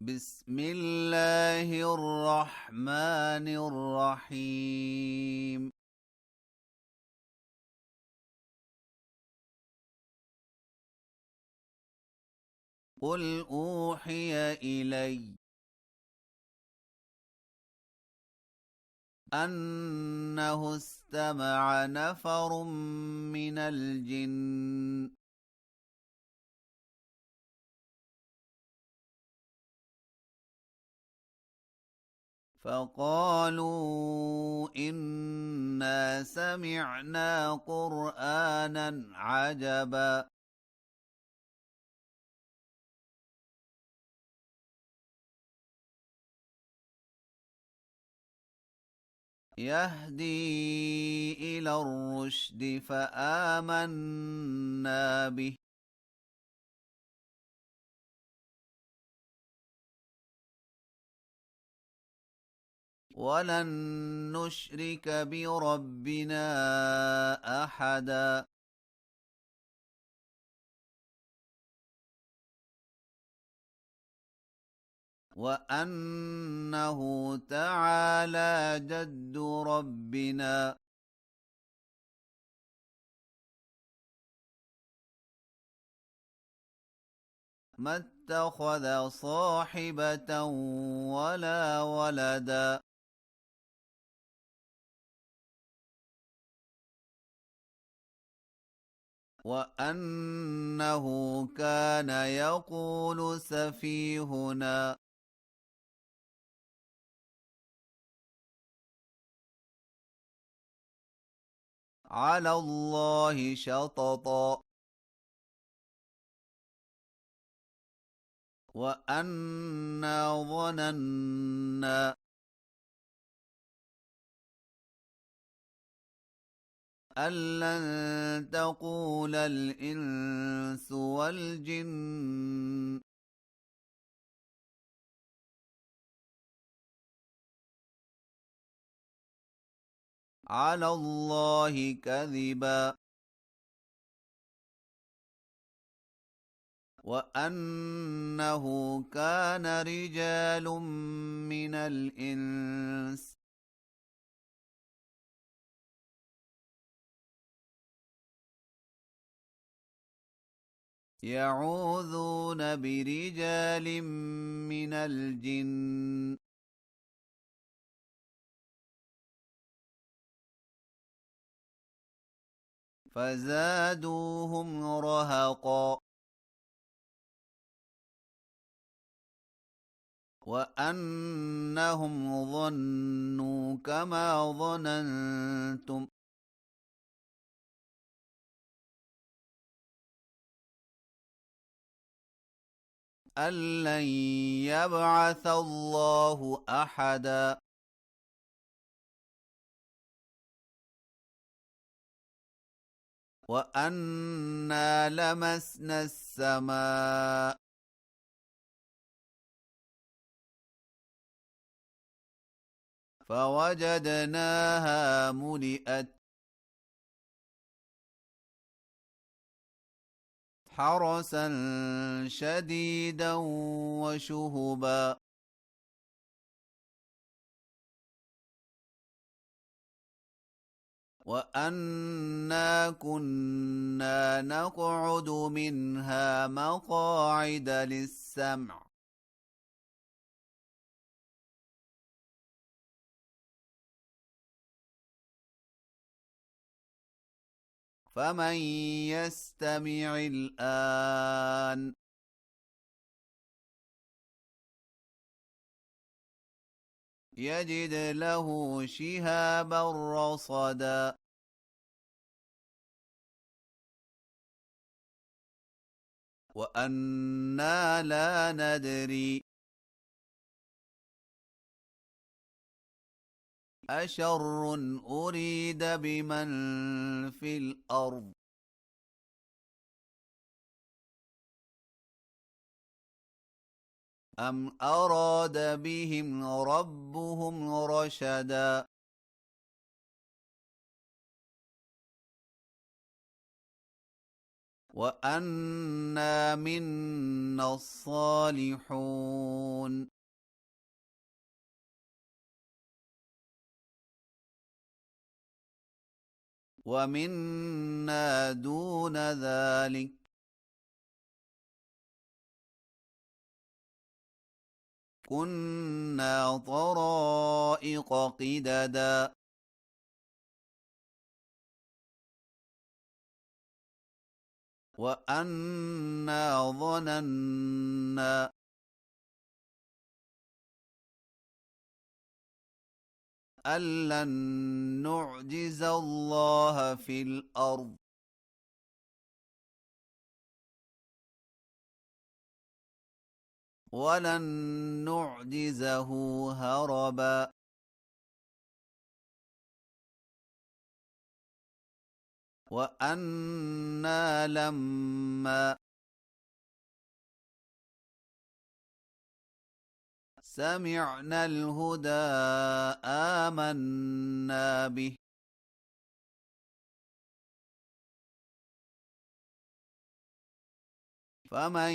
بسم الله الرحمن الرحيم. قل أوحي إلي أنه استمع نفر من الجن فقالوا إنا سمعنا قرآنا عجبا يهدي إلى الرشد فآمنا به ولن نشرك بربنا أحدا وأنه تعالى جد ربنا ما اتخذ صاحبة ولا ولدا وأنه كان يقول سفيهنا على الله شططا وأنا ظننا أن لن تقول الإنس والجن على الله كذبا وأنه كان رجال من الإنس يعوذون برجال من الجن فزادوهم رهقا وأنهم ظنوا كما ظننتم أن لن يبعث الله أحدا وأنا لمسنا السماء فوجدناها ملئت حرسا شديدا وشهبا وأنا كنا نقعد منها مقاعد للسمع فمن يستمع الآن يجد له شهابا رصدا وأنا لا ندري أشر أريد بمن في الأرض أم أراد بهم ربهم رشدا وأنا منا الصالحون ومنا دون ذلك كنا طرائق قددا وأنا ظننا أن لن نعجز الله في الأرض ولن نعجزه هربا وأنا لما سمعنا الهدى آمنا به فمن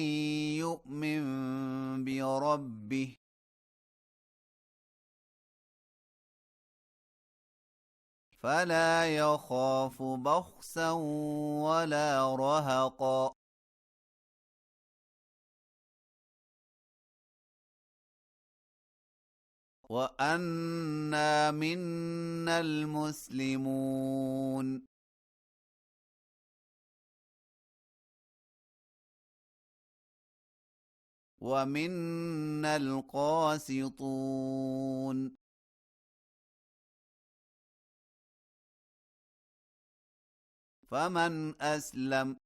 يؤمن بربه فلا يخاف بخسا ولا رهقا وأنا منا المسلمون ومنا القاسطون فمن أسلم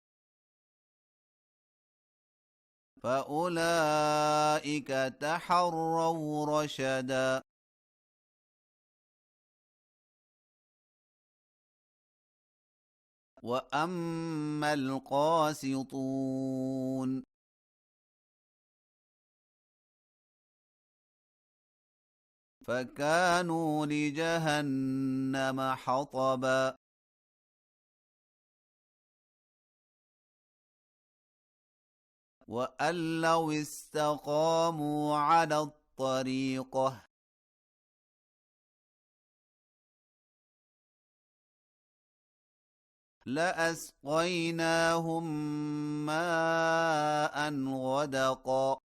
فأولئك تحروا رشدا وأما القاسطون فكانوا لجهنم حطبا وأن لو استقاموا على الطريقة لأسقيناهم ماء غدقا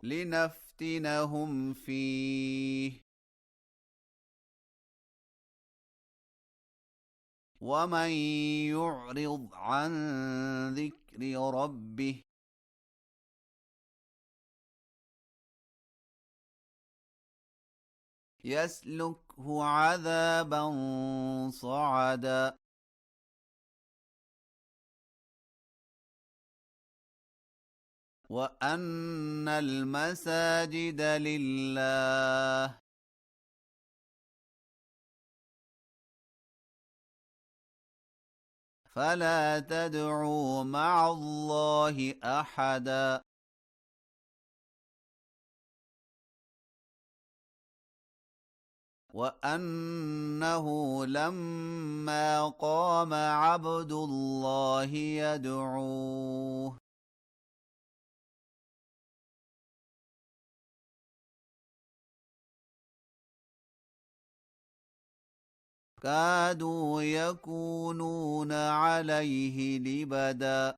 لنفتنهم فيه ومن يعرض عن ذكر ربه يسلكه عذابا صعدا وأن المساجد لله فلا تدعوا مع الله أحدا وأنه لما قام عبد الله يدعوه كادوا يكونون عليه لبدا